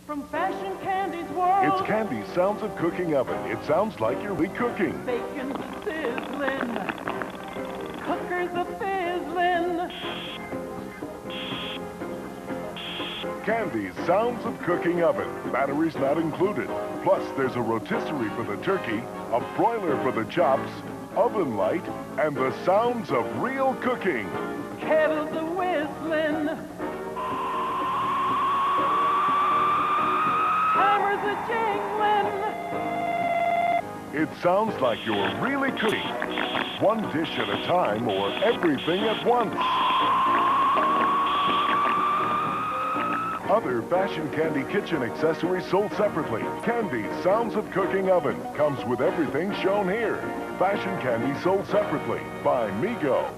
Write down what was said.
From Fashion Candy's world. It's Candy's Sounds of Cooking Oven. It sounds like you're cooking. Bacon's sizzling. Cookers a-fizzling. Candy's Sounds of Cooking Oven. Batteries not included. Plus, there's a rotisserie for the turkey, a broiler for the chops, oven light, and the sounds of real cooking. Kettles a-whistling. Timers a-jingling. It sounds like you're really cooking. One dish at a time or everything at once. Other Fashion Candy kitchen accessories sold separately. Candy's Sounds of Cooking Oven comes with everything shown here. Fashion Candy sold separately by Mego.